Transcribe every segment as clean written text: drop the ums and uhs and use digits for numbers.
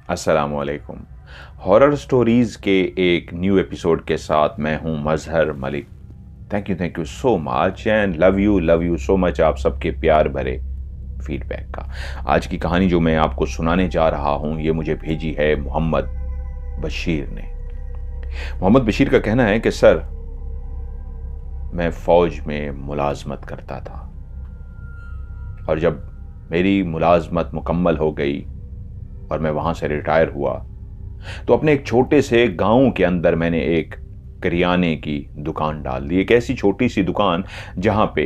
अस्सलाम वालेकुम। Horror stories के एक न्यू एपिसोड के साथ मैं हूं Mazhar Malik. Thank you so much and love you so much आप सबके प्यार भरे फीडबैक का। आज की कहानी जो मैं आपको सुनाने जा रहा हूं ये मुझे भेजी है मोहम्मद बशीर ने। मोहम्मद बशीर का कहना है कि सर, मैं फ़ौज में मुलाजमत करता था और जब मेरी मुलाजमत मुकम्मल हो गई और मैं वहां से रिटायर हुआ तो अपने एक छोटे से गांव के अंदर मैंने एक करियाने की दुकान डाल दी। एक ऐसी छोटी सी दुकान जहां पे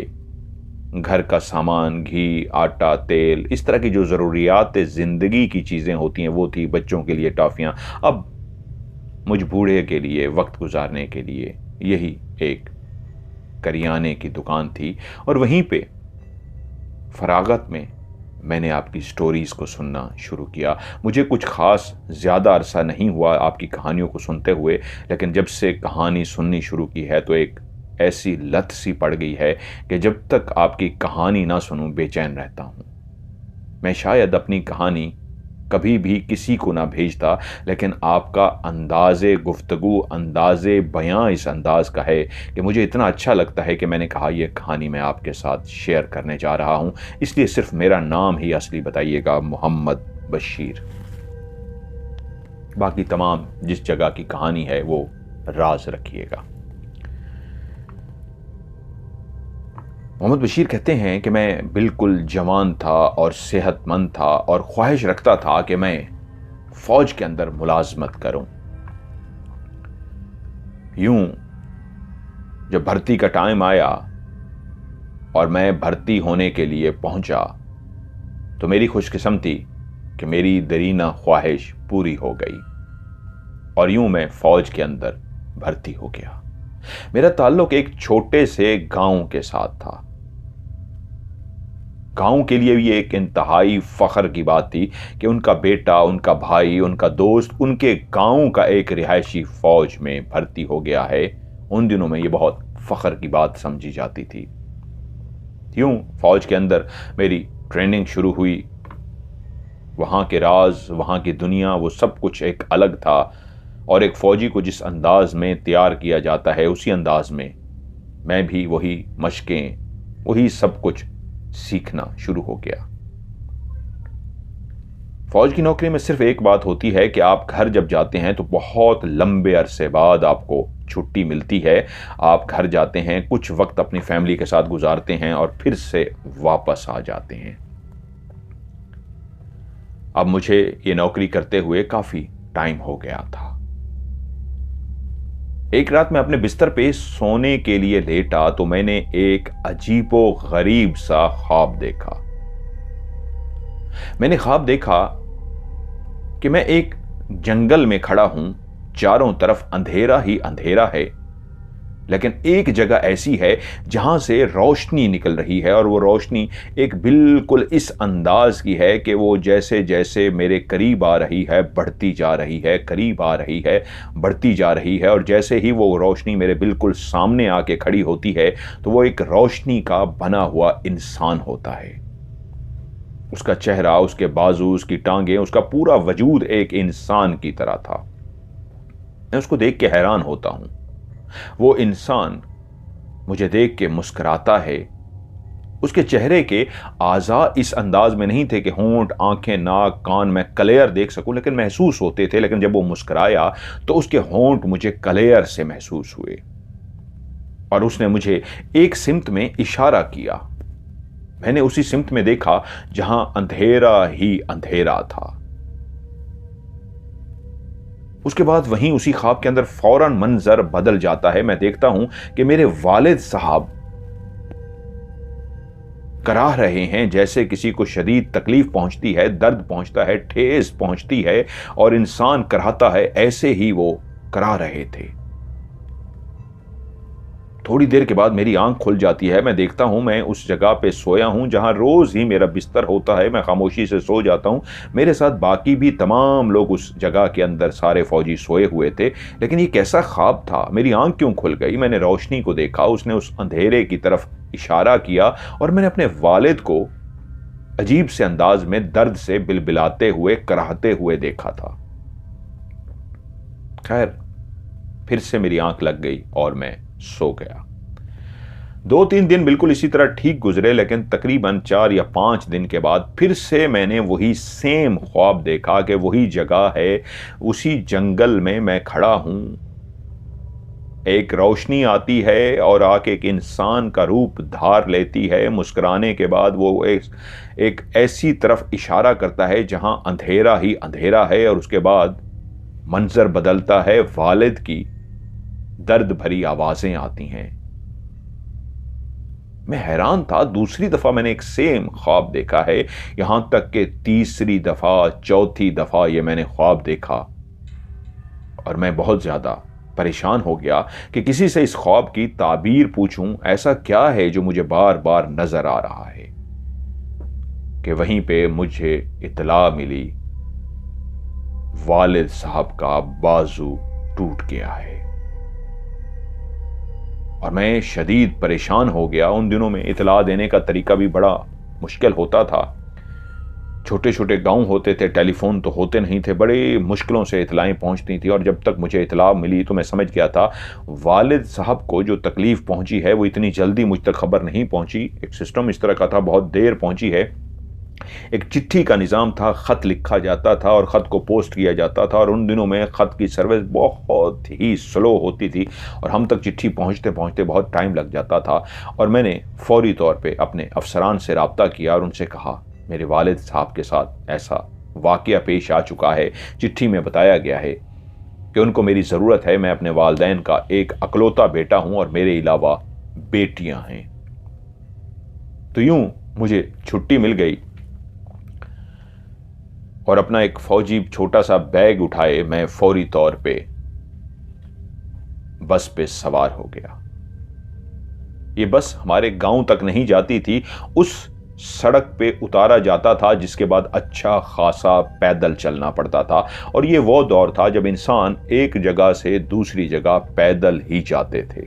घर का सामान, घी, आटा, तेल, इस तरह की जो ज़रूरियात ज़िंदगी की चीज़ें होती हैं वो थी। बच्चों के लिए टॉफ़ियाँ, अब मुझ बूढ़े के लिए वक्त गुजारने के लिए यही एक करियाने की दुकान थी। और वहीं पे फरागत में मैंने आपकी स्टोरीज़ को सुनना शुरू किया। मुझे कुछ ख़ास ज़्यादा अरसा नहीं हुआ आपकी कहानियों को सुनते हुए, लेकिन जब से कहानी सुननी शुरू की है तो एक ऐसी लत सी पड़ गई है कि जब तक आपकी कहानी ना सुनूं बेचैन रहता हूं। मैं शायद अपनी कहानी कभी भी किसी को ना भेजता, लेकिन आपका अंदाज़े गुफ्तगू, अंदाज़े बयां इस अंदाज़ का है कि मुझे इतना अच्छा लगता है कि मैंने कहा यह कहानी मैं आपके साथ शेयर करने जा रहा हूं। इसलिए सिर्फ मेरा नाम ही असली बताइएगा, मोहम्मद बशीर। बाकी तमाम जिस जगह की कहानी है वो राज रखिएगा। मोहम्मद बशीर कहते हैं कि मैं बिल्कुल जवान था और सेहतमंद था और ख्वाहिश रखता था कि मैं फौज के अंदर मुलाजमत करूं। यूं जब भर्ती का टाइम आया और मैं भर्ती होने के लिए पहुंचा तो मेरी खुशकिस्मती कि मेरी दरीना ख्वाहिश पूरी हो गई और यूं मैं फौज के अंदर भर्ती हो गया। मेरा ताल्लुक एक छोटे से गांव के साथ था। गांव के लिए भी एक इंतहाई फख्र की बात थी कि उनका बेटा, उनका भाई, उनका दोस्त उनके गांव का एक रिहायशी फौज में भर्ती हो गया है। उन दिनों में ये बहुत फख्र की बात समझी जाती थी। यूं फौज के अंदर मेरी ट्रेनिंग शुरू हुई। वहां के राज, वहां की दुनिया, वो सब कुछ एक अलग था और एक फौजी को जिस अंदाज में तैयार किया जाता है उसी अंदाज में मैं भी वही मशकें, वही सब कुछ सीखना शुरू हो गया। फौज की नौकरी में सिर्फ एक बात होती है कि आप घर जब जाते हैं तो बहुत लंबे अरसे बाद आपको छुट्टी मिलती है। आप घर जाते हैं, कुछ वक्त अपनी फैमिली के साथ गुजारते हैं और फिर से वापस आ जाते हैं। अब मुझे ये नौकरी करते हुए काफी टाइम हो गया था। एक रात मैं अपने बिस्तर पे सोने के लिए लेटा तो मैंने एक अजीबो गरीब सा ख्वाब देखा। मैंने ख्वाब देखा कि मैं एक जंगल में खड़ा हूं, चारों तरफ अंधेरा ही अंधेरा है, लेकिन एक जगह ऐसी है जहां से रोशनी निकल रही है और वो रोशनी एक बिल्कुल इस अंदाज की है कि वो जैसे जैसे मेरे करीब आ रही है बढ़ती जा रही है, करीब आ रही है बढ़ती जा रही है। और जैसे ही वो रोशनी मेरे बिल्कुल सामने आके खड़ी होती है तो वो एक रोशनी का बना हुआ इंसान होता है। उसका चेहरा, उसके बाजू, उसकी टांगें, उसका पूरा वजूद एक इंसान की तरह था। मैं उसको देख के हैरान होता हूं। वो इंसान मुझे देख के मुस्कुराता है। उसके चेहरे के आज़ा इस अंदाज में नहीं थे कि होंठ, आंखें, नाक, कान मैं क्लियर देख सकूं, लेकिन महसूस होते थे। लेकिन जब वो मुस्कुराया तो उसके होंठ मुझे क्लियर से महसूस हुए और उसने मुझे एक सिमत में इशारा किया। मैंने उसी सिमत में देखा जहां अंधेरा ही अंधेरा था। उसके बाद वहीं उसी ख्वाब के अंदर फौरन मंजर बदल जाता है। मैं देखता हूं कि मेरे वालिद साहब कराह रहे हैं, जैसे किसी को शदीद तकलीफ पहुंचती है, दर्द पहुंचता है, ठेस पहुंचती है और इंसान कराहता है, ऐसे ही वो कराह रहे थे। थोड़ी देर के बाद मेरी आंख खुल जाती है। मैं देखता हूं मैं उस जगह पे सोया हूं जहां रोज ही मेरा बिस्तर होता है। मैं खामोशी से सो जाता हूं। मेरे साथ बाकी भी तमाम लोग उस जगह के अंदर सारे फौजी सोए हुए थे। लेकिन ये कैसा ख्वाब था? मेरी आंख क्यों खुल गई? मैंने रोशनी को देखा, उसने उस अंधेरे की तरफ इशारा किया और मैंने अपने वालिद को عجیب سے انداز میں درد سے بلبلاتے ہوئے کراہتے ہوئے دیکھا تھا۔ خیر، پھر سے میری آنکھ لگ گئی اور میں سو گیا۔ 2-3 دن بالکل اسی طرح ٹھیک گزرے، لیکن تقریباً 4 یا 5 دن کے بعد پھر سے میں نے وہی سیم خواب دیکھا کہ وہی جگہ ہے، اسی جنگل میں میں کھڑا ہوں، ایک روشنی آتی ہے اور آ کے ایک انسان کا روپ دھار لیتی ہے۔ مسکرانے کے بعد وہ ایک ایسی طرف اشارہ کرتا ہے جہاں اندھیرا ہی اندھیرا ہے، اور اس کے بعد منظر بدلتا ہے، والد کی درد بھری آوازیں آتی ہیں۔ میں حیران تھا، دوسری دفعہ میں نے ایک سیم خواب دیکھا ہے، یہاں تک کہ تیسری دفعہ، چوتھی دفعہ یہ میں نے خواب دیکھا، اور میں بہت زیادہ پریشان ہو گیا کہ کسی سے اس خواب کی تعبیر پوچھوں، ایسا کیا ہے جو مجھے بار بار نظر آ رہا ہے، کہ وہیں پہ مجھے اطلاع ملی والد صاحب کا بازو ٹوٹ گیا ہے، اور میں شدید پریشان ہو گیا۔ ان دنوں میں اطلاع دینے کا طریقہ بھی بڑا مشکل ہوتا تھا، چھوٹے چھوٹے گاؤں ہوتے تھے، ٹیلی فون تو ہوتے نہیں تھے، بڑے مشکلوں سے اطلاعیں پہنچتی تھیں، اور جب تک مجھے اطلاع ملی تو میں سمجھ گیا تھا والد صاحب کو جو تکلیف پہنچی ہے وہ اتنی جلدی مجھ تک خبر نہیں پہنچی، ایک سسٹم اس طرح کا تھا، بہت دیر پہنچی ہے۔ ایک چٹھی کا نظام تھا، خط لکھا جاتا تھا اور خط کو پوسٹ کیا جاتا تھا، اور ان دنوں میں خط کی سروس بہت ہی سلو ہوتی تھی اور ہم تک چٹھی پہنچتے پہنچتے بہت ٹائم لگ جاتا تھا، اور میں نے فوری طور پہ اپنے افسران سے رابطہ کیا اور ان سے کہا میرے والد صاحب کے ساتھ ایسا واقعہ پیش آ چکا ہے، چٹھی میں بتایا گیا ہے کہ ان کو میری ضرورت ہے، میں اپنے والدین کا ایک اکلوتا بیٹا ہوں اور میرے علاوہ بیٹیاں ہیں۔ تو یوں مجھے چھٹی مل گئی اور اپنا ایک فوجی چھوٹا سا بیگ اٹھائے میں فوری طور پہ بس پہ سوار ہو گیا۔ یہ بس ہمارے گاؤں تک نہیں جاتی تھی، اس سڑک پہ اتارا جاتا تھا جس کے بعد اچھا خاصا پیدل چلنا پڑتا تھا، اور یہ وہ دور تھا جب انسان ایک جگہ سے دوسری جگہ پیدل ہی جاتے تھے،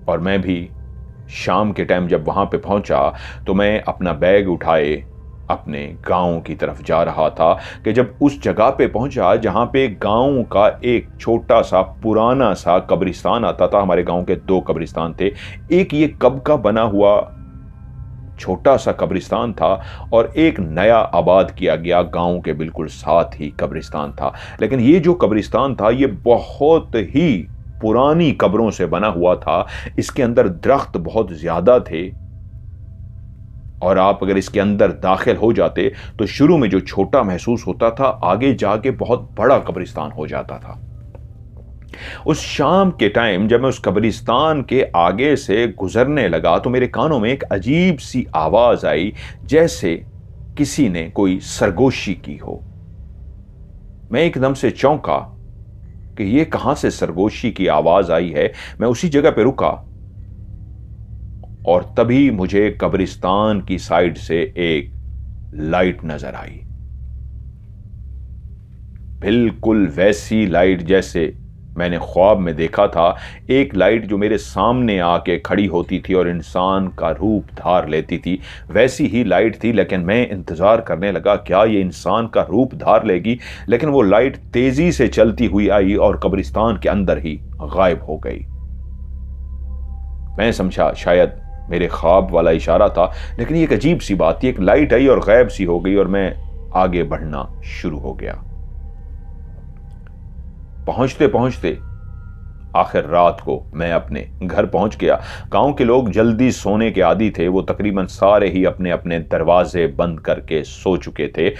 اور میں بھی شام کے ٹائم جب وہاں پہ پہنچا تو میں اپنا بیگ اٹھائے اپنے گاؤں کی طرف جا رہا تھا کہ جب اس جگہ پہ پہنچا جہاں پہ گاؤں کا ایک چھوٹا سا پرانا سا قبرستان آتا تھا، ہمارے گاؤں کے 2 قبرستان تھے، ایک یہ کب کا بنا ہوا چھوٹا سا قبرستان تھا اور ایک نیا آباد کیا گیا گاؤں کے بالکل ساتھ ہی قبرستان تھا، لیکن یہ جو قبرستان تھا یہ بہت ہی پرانی قبروں سے بنا ہوا تھا، اس کے اندر درخت بہت زیادہ تھے، اور آپ اگر اس کے اندر داخل ہو جاتے تو شروع میں جو چھوٹا محسوس ہوتا تھا آگے جا کے بہت بڑا قبرستان ہو جاتا تھا۔ اس شام کے ٹائم جب میں اس قبرستان کے آگے سے گزرنے لگا تو میرے کانوں میں ایک عجیب سی آواز آئی، جیسے کسی نے کوئی سرگوشی کی ہو۔ میں ایک دم سے چونکا کہ یہ کہاں سے سرگوشی کی آواز آئی ہے۔ میں اسی جگہ پہ رکا اور تبھی مجھے قبرستان کی سائیڈ سے ایک لائٹ نظر آئی، بالکل ویسی لائٹ جیسے میں نے خواب میں دیکھا تھا، ایک لائٹ جو میرے سامنے آ کے کھڑی ہوتی تھی اور انسان کا روپ دھار لیتی تھی، ویسی ہی لائٹ تھی، لیکن میں انتظار کرنے لگا کیا یہ انسان کا روپ دھار لے گی، لیکن وہ لائٹ تیزی سے چلتی ہوئی آئی اور قبرستان کے اندر ہی غائب ہو گئی۔ میں سمجھا شاید میرے خواب والا اشارہ تھا، لیکن یہ ایک عجیب سی بات تھی، ایک لائٹ آئی اور غائب سی ہو گئی، اور میں آگے بڑھنا شروع ہو گیا۔ پہنچتے پہنچتے آخر رات کو میں اپنے گھر پہنچ گیا۔ گاؤں کے لوگ جلدی سونے کے عادی تھے، وہ تقریباً سارے ہی اپنے اپنے دروازے بند کر کے سو چکے تھے،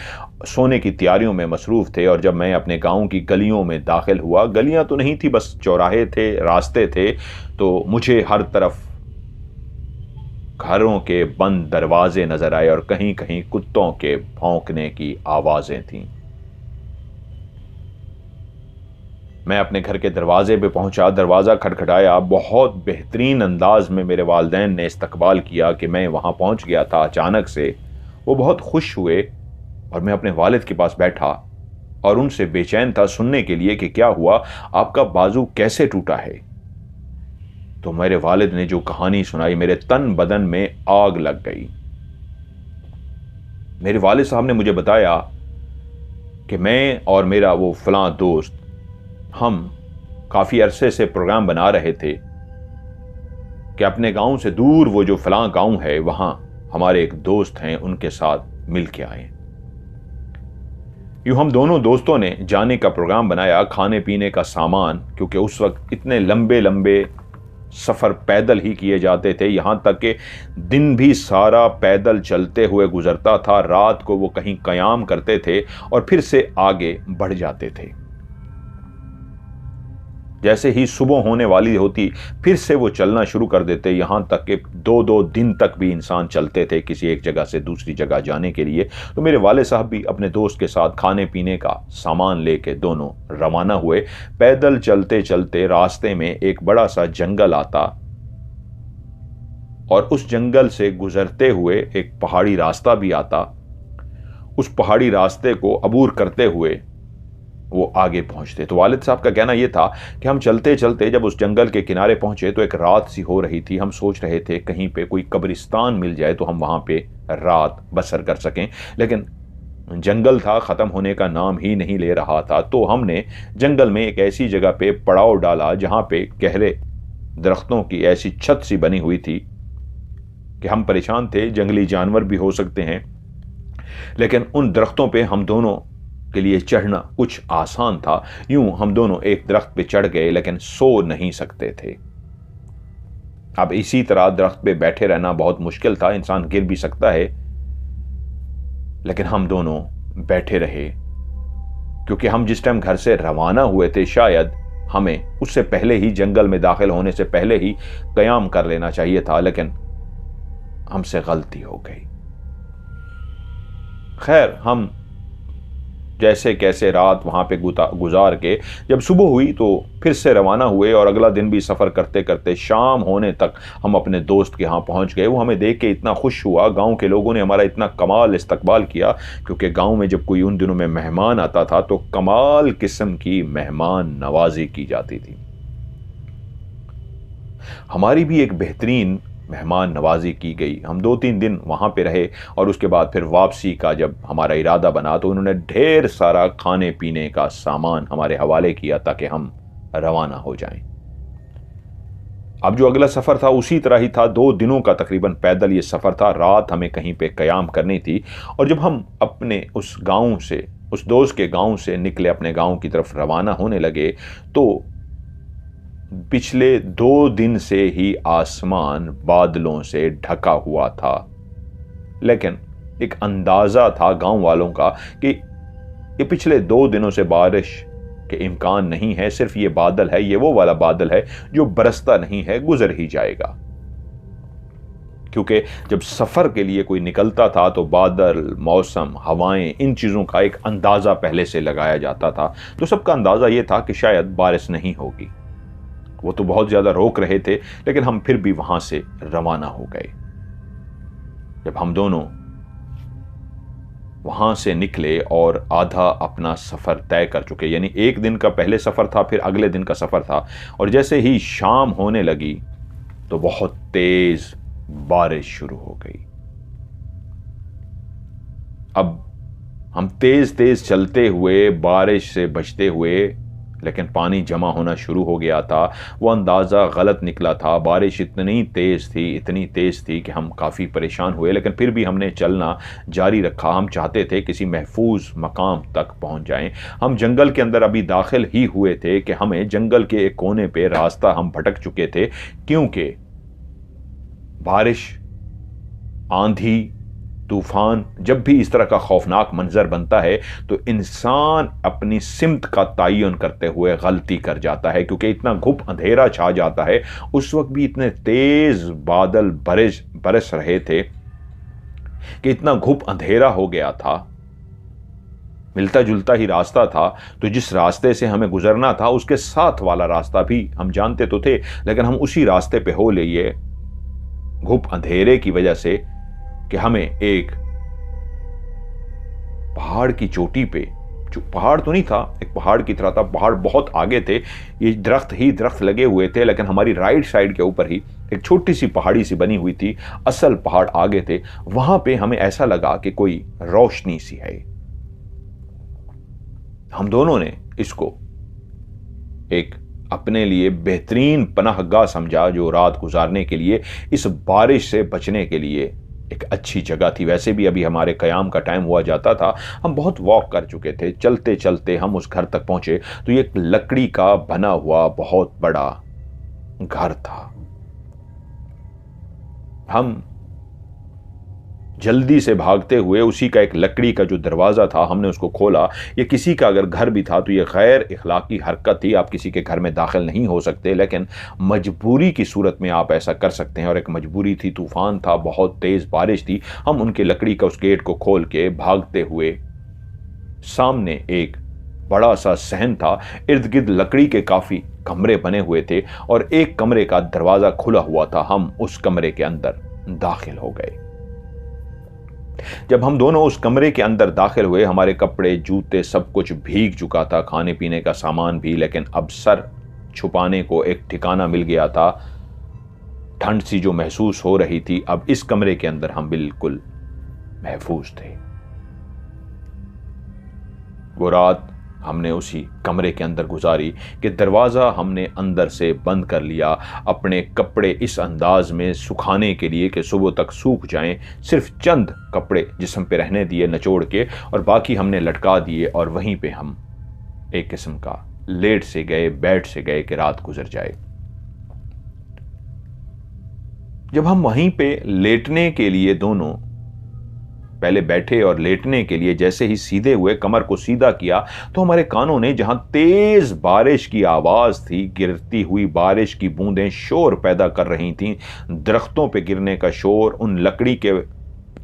سونے کی تیاریوں میں مصروف تھے، اور جب میں اپنے گاؤں کی گلیوں میں داخل ہوا، گلیاں تو نہیں تھی، بس چوراہے تھے، راستے تھے، تو مجھے ہر طرف گھروں کے بند دروازے نظر آئے اور کہیں کہیں کتوں کے بھونکنے کی آوازیں تھیں۔ میں اپنے گھر کے دروازے پہ پہنچا، دروازہ کھٹکھٹایا، بہت بہترین انداز میں میرے والدین نے استقبال کیا کہ میں وہاں پہنچ گیا تھا اچانک سے۔ وہ بہت خوش ہوئے اور میں اپنے والد کے پاس بیٹھا اور ان سے بے چین تھا سننے کے لیے کہ کیا ہوا، آپ کا بازو کیسے ٹوٹا ہے۔ تو میرے والد نے جو کہانی سنائی میرے تن بدن میں آگ لگ گئی۔ میرے والد صاحب نے مجھے بتایا کہ میں اور میرا وہ فلاں دوست ہم کافی عرصے سے پروگرام بنا رہے تھے کہ اپنے گاؤں سے دور وہ جو فلاں گاؤں ہے وہاں ہمارے ایک دوست ہیں، ان کے ساتھ مل کے آئیں۔ یوں ہم دونوں دوستوں نے جانے کا پروگرام بنایا، کھانے پینے کا سامان، کیونکہ اس وقت اتنے لمبے لمبے سفر پیدل ہی کیے جاتے تھے، یہاں تک کہ دن بھی سارا پیدل چلتے ہوئے گزرتا تھا، رات کو وہ کہیں قیام کرتے تھے اور پھر سے آگے بڑھ جاتے تھے۔ جیسے ہی صبح ہونے والی ہوتی پھر سے وہ چلنا شروع کر دیتے، یہاں تک کہ 2 دن تک بھی انسان چلتے تھے کسی ایک جگہ سے دوسری جگہ جانے کے لیے۔ تو میرے والد صاحب بھی اپنے دوست کے ساتھ کھانے پینے کا سامان لے کے دونوں روانہ ہوئے۔ پیدل چلتے چلتے راستے میں ایک بڑا سا جنگل آتا اور اس جنگل سے گزرتے ہوئے ایک پہاڑی راستہ بھی آتا۔ اس پہاڑی راستے کو عبور کرتے ہوئے وہ آگے پہنچتے۔ تو والد صاحب کا کہنا یہ تھا کہ ہم چلتے چلتے جب اس جنگل کے کنارے پہنچے تو ایک رات سی ہو رہی تھی۔ ہم سوچ رہے تھے کہیں پہ کوئی قبرستان مل جائے تو ہم وہاں پہ رات بسر کر سکیں، لیکن جنگل تھا، ختم ہونے کا نام ہی نہیں لے رہا تھا۔ تو ہم نے جنگل میں ایک ایسی جگہ پہ پڑاؤ ڈالا جہاں پہ گہرے درختوں کی ایسی چھت سی بنی ہوئی تھی کہ ہم پریشان تھے، جنگلی جانور بھی ہو سکتے ہیں، لیکن ان درختوں پہ ہم دونوں کے لیے چڑھنا کچھ آسان تھا۔ یوں ہم دونوں ایک درخت پہ چڑھ گئے لیکن سو نہیں سکتے تھے۔ اب اسی طرح درخت پہ بیٹھے رہنا بہت مشکل تھا، انسان گر بھی سکتا ہے، لیکن ہم دونوں بیٹھے رہے کیونکہ ہم جس ٹائم گھر سے روانہ ہوئے تھے شاید ہمیں اس سے پہلے ہی جنگل میں داخل ہونے سے پہلے ہی قیام کر لینا چاہیے تھا، لیکن ہم سے غلطی ہو گئی۔ خیر، ہم جیسے کیسے رات وہاں پہ گزار کے جب صبح ہوئی تو پھر سے روانہ ہوئے اور اگلا دن بھی سفر کرتے کرتے شام ہونے تک ہم اپنے دوست کے ہاں پہنچ گئے۔ وہ ہمیں دیکھ کے اتنا خوش ہوا، گاؤں کے لوگوں نے ہمارا اتنا کمال استقبال کیا، کیونکہ گاؤں میں جب کوئی ان دنوں میں مہمان آتا تھا تو کمال قسم کی مہمان نوازی کی جاتی تھی۔ ہماری بھی ایک بہترین مہمان نوازی کی گئی۔ ہم 2-3 دن وہاں پہ رہے اور اس کے بعد پھر واپسی کا جب ہمارا ارادہ بنا تو انہوں نے ڈھیر سارا کھانے پینے کا سامان ہمارے حوالے کیا تاکہ ہم روانہ ہو جائیں۔ اب جو اگلا سفر تھا اسی طرح ہی تھا، 2 دنوں کا تقریباً پیدل یہ سفر تھا، رات ہمیں کہیں پہ قیام کرنی تھی۔ اور جب ہم اپنے اس گاؤں سے، اس دوست کے گاؤں سے نکلے، اپنے گاؤں کی طرف روانہ ہونے لگے تو پچھلے 2 دن سے ہی آسمان بادلوں سے ڈھکا ہوا تھا، لیکن ایک اندازہ تھا گاؤں والوں کا کہ یہ پچھلے 2 دنوں سے بارش کے امکان نہیں ہے، صرف یہ بادل ہے، یہ وہ والا بادل ہے جو برستا نہیں ہے، گزر ہی جائے گا۔ کیونکہ جب سفر کے لیے کوئی نکلتا تھا تو بادل، موسم، ہوائیں، ان چیزوں کا ایک اندازہ پہلے سے لگایا جاتا تھا، تو سب کا اندازہ یہ تھا کہ شاید بارش نہیں ہوگی۔ وہ تو بہت زیادہ روک رہے تھے، لیکن ہم پھر بھی وہاں سے روانہ ہو گئے۔ جب ہم دونوں وہاں سے نکلے اور آدھا اپنا سفر طے کر چکے، یعنی 1 دن کا پہلے سفر تھا، پھر اگلے دن کا سفر تھا، اور جیسے ہی شام ہونے لگی تو بہت تیز بارش شروع ہو گئی۔ اب ہم تیز تیز چلتے ہوئے، بارش سے بچتے ہوئے، لیکن پانی جمع ہونا شروع ہو گیا تھا۔ وہ اندازہ غلط نکلا تھا، بارش اتنی تیز تھی کہ ہم کافی پریشان ہوئے، لیکن پھر بھی ہم نے چلنا جاری رکھا۔ ہم چاہتے تھے کسی محفوظ مقام تک پہنچ جائیں۔ ہم جنگل کے اندر ابھی داخل ہی ہوئے تھے کہ ہمیں جنگل کے ایک کونے پہ راستہ ہم بھٹک چکے تھے، کیونکہ بارش، آندھی، طوفان، جب بھی اس طرح کا خوفناک منظر بنتا ہے تو انسان اپنی سمت کا تعین کرتے ہوئے غلطی کر جاتا ہے، کیونکہ اتنا گھپ اندھیرا چھا جاتا ہے۔ اس وقت بھی اتنے تیز بادل برس رہے تھے کہ اتنا گھپ اندھیرا ہو گیا تھا، ملتا جلتا ہی راستہ تھا، تو جس راستے سے ہمیں گزرنا تھا اس کے ساتھ والا راستہ بھی ہم جانتے تو تھے، لیکن ہم اسی راستے پہ ہو لیے گھپ اندھیرے کی وجہ سے کہ ہمیں ایک پہاڑ کی چوٹی پہ जो पहाड़ तो नहीं था, एक पहाड़ की तरह था, पहाड़ बहुत आगे थे, ये दरख्त ही दरख्त लगे हुए थे, लेकिन हमारी राइट साइड के ऊपर ही एक छोटी सी पहाड़ी सी बनी हुई थी, असल पहाड़ आगे थे। वहां पे हमें ऐसा लगा कि कोई रोशनी सी है। हम दोनों ने इसको एक अपने लिए बेहतरीन पनाहगाह समझा, जो रात गुजारने के लिए, इस बारिश से बचने के लिए एक अच्छी जगह थी। वैसे भी अभी हमारे क़याम का टाइम हुआ जाता था, हम बहुत वॉक कर चुके थे। चलते चलते हम उस घर तक पहुंचे तो ये एक लकड़ी का बना हुआ बहुत बड़ा घर था। हम जल्दी से भागते हुए उसी का एक लकड़ी का जो दरवाज़ा था, हमने उसको खोला। ये किसी का अगर घर भी था तो ये गैर इखलाकी हरकत थी, आप किसी के घर में दाखिल नहीं हो सकते, लेकिन मजबूरी की सूरत में आप ऐसा कर सकते हैं। और एक मजबूरी थी, तूफ़ान था, बहुत तेज़ बारिश थी। हम उनके लकड़ी का उस गेट को खोल के भागते हुए, सामने एक बड़ा सा सहन था, इर्द गिर्द लकड़ी के काफ़ी कमरे बने हुए थे और एक कमरे का दरवाज़ा खुला हुआ था। हम उस कमरे के अंदर दाखिल हो गए। जब हम दोनों उस कमरे के अंदर दाखिल हुए, हमारे कपड़े, जूते, सब कुछ भीग चुका था, खाने पीने का सामान भी, लेकिन अब सर छुपाने को एक ठिकाना मिल गया था। ठंड सी जो महसूस हो रही थी, अब इस कमरे के अंदर हम बिल्कुल महफूज थे। वो रात हमने उसी कमरे के अंदर गुजारी कि दरवाज़ा हमने अंदर से बंद कर लिया, अपने कपड़े इस अंदाज में सुखाने के लिए कि सुबह तक सूख जाएं। सिर्फ चंद कपड़े जिस्म पे रहने दिए निचोड़ के, और बाकी हमने लटका दिए, और वहीं पे हम एक किस्म का लेट से गए, बैठ से गए कि रात गुजर जाए। जब हम वहीं पे लेटने के लिए दोनों पहले बैठे और लेटने के लिए जैसे ही सीधे हुए, कमर को सीधा किया, तो हमारे कानों ने, जहां तेज बारिश की आवाज थी, गिरती हुई बारिश की बूंदें शोर पैदा कर रही थीं, दरख्तों पे गिरने का शोर, उन लकड़ी के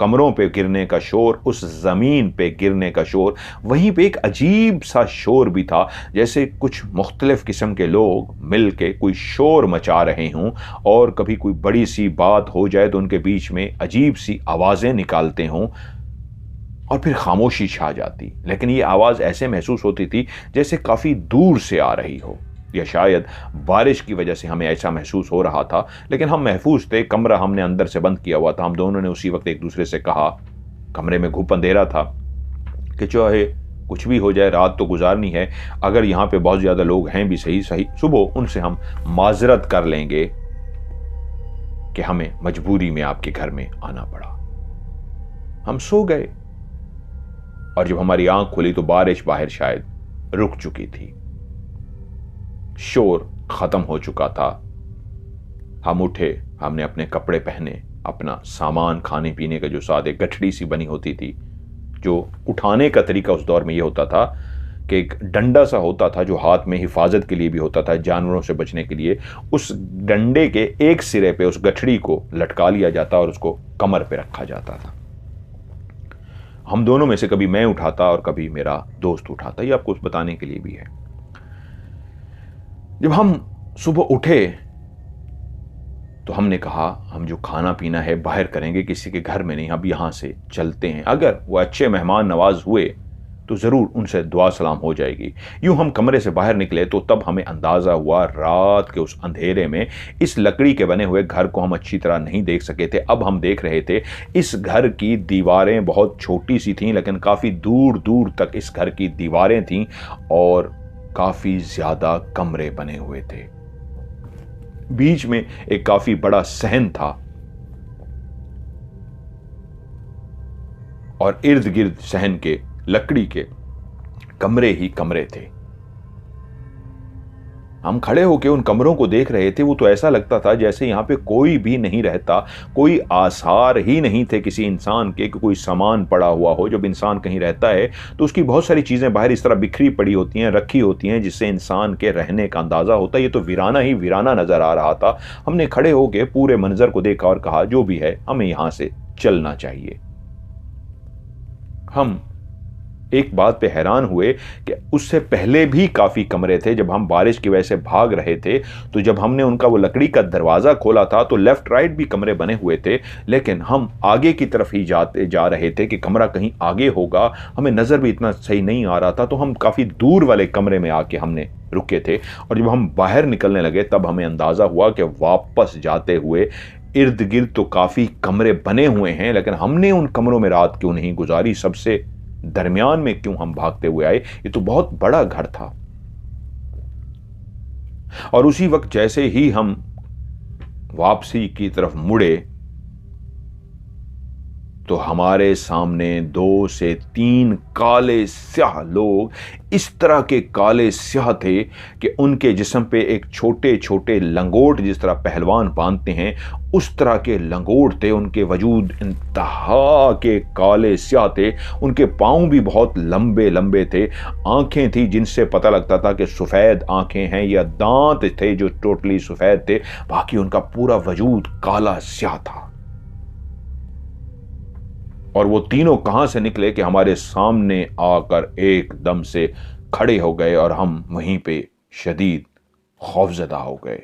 कमरों पे गिरने का शोर, उस जमीन पे गिरने का शोर, वहीं पे एक अजीब सा शोर भी था, जैसे कुछ मुख्तलिफ किस्म के लोग मिल के कोई शोर मचा रहे हों, और कभी कोई बड़ी सी बात हो जाए तो उनके बीच में अजीब सी आवाज़ें निकालते हों और फिर खामोशी छा जाती। लेकिन ये आवाज़ ऐसे महसूस होती थी जैसे काफ़ी दूर से आ रही हो, या शायद बारिश की वजह से हमें ऐसा महसूस हो रहा था, लेकिन हम महफूज थे। कमरा हमने अंदर से बंद किया हुआ था। हम दोनों ने उसी वक्त एक दूसरे से कहा, कमरे में घुप अंधेरा था, कि चाहे कुछ भी हो जाए, रात तो गुजारनी है। अगर यहाँ पे बहुत ज़्यादा लोग हैं भी सही, सुबह उनसे हम माजरत कर लेंगे कि हमें मजबूरी में आपके घर में आना पड़ा। हम सो गए, और जब हमारी आंख खुली तो बारिश बाहर शायद रुक चुकी थी, शोर खत्म हो चुका था। हम उठे, हमने अपने कपड़े पहने, अपना सामान, खाने पीने का जो सादे गठड़ी सी बनी होती थी, जो उठाने का तरीका उस दौर में ये होता था कि एक डंडा सा होता था जो हाथ में हिफाजत के लिए भी होता था, जानवरों से बचने के लिए। उस डंडे के एक सिरे पे उस गठड़ी को लटका लिया जाता और उसको कमर पे रखा जाता था। हम दोनों में से कभी मैं उठाता और कभी मेरा दोस्त उठाता, ये आपको बताने के लिए भी है। जब हम सुबह उठे तो हमने कहा, हम जो खाना पीना है बाहर करेंगे, किसी के घर में नहीं, अब यहां से चलते हैं। अगर वो अच्छे मेहमान नवाज हुए तो ज़रूर उनसे दुआ सलाम हो जाएगी। यूं हम कमरे से बाहर निकले तो तब हमें अंदाज़ा हुआ, रात के उस अंधेरे में इस लकड़ी के बने हुए घर को हम अच्छी तरह नहीं देख सके थे। अब हम देख रहे थे इस घर की दीवारें बहुत छोटी सी थीं, लेकिन काफ़ी दूर दूर तक इस घर की दीवारें थीं, और काफ़ी ज़्यादा कमरे बने हुए थे। बीच में एक काफ़ी बड़ा सहन था, और इर्द गिर्द सहन के लकड़ी के कमरे ही कमरे थे। हम खड़े होकर उन कमरों को देख रहे थे। वो तो ऐसा लगता था जैसे यहां पे कोई भी नहीं रहता, कोई आसार ही नहीं थे किसी इंसान के कि कोई सामान पड़ा हुआ हो। जब इंसान कहीं रहता है तो उसकी बहुत सारी चीजें बाहर इस तरह बिखरी पड़ी होती हैं, रखी होती हैं, जिससे इंसान के रहने का अंदाजा होता है। ये तो वीराना ही वीराना नजर आ रहा था। हमने खड़े होकर पूरे मंजर को देखा और कहा, जो भी है हमें यहां से चलना चाहिए। हम एक बात पे हैरान हुए कि उससे पहले भी काफ़ी कमरे थे। जब हम बारिश की वजह से भाग रहे थे तो जब हमने उनका वो लकड़ी का दरवाज़ा खोला था तो लेफ़्ट राइट भी कमरे बने हुए थे, लेकिन हम आगे की तरफ ही जा रहे थे कि कमरा कहीं आगे होगा। हमें नज़र भी इतना सही नहीं आ रहा था, तो हम काफ़ी दूर वाले कमरे में आके हमने रुके थे। और जब हम बाहर निकलने लगे तब हमें अंदाज़ा हुआ कि वापस जाते हुए इर्द गिर्द तो काफ़ी कमरे बने हुए हैं, लेकिन हमने उन कमरों में रात क्यों नहीं गुजारी, सबसे दरमियान में क्यों हम भागते हुए आए। ये तो बहुत बड़ा घर था। और उसी वक्त जैसे ही हम वापसी की तरफ मुड़े तो हमारे सामने 2 से 3 काले स्याह लोग, इस तरह के काले स्याह थे कि उनके जिस्म पे एक छोटे छोटे लंगोट, जिस तरह पहलवान बांधते हैं उस तरह के लंगोट थे। उनके वजूद इंतहा के काले स्याह थे। उनके पाँव भी बहुत लंबे लंबे थे। आंखें थी जिनसे पता लगता था कि सफ़ेद आंखें हैं, या दांत थे जो टोटली सफ़ेद थे। बाकी उनका पूरा वजूद काला स्याह था। और वो तीनों कहां से निकले कि हमारे सामने आकर एकदम से खड़े हो गए और हम वहीं पे शदीद खौफजदा हो गए।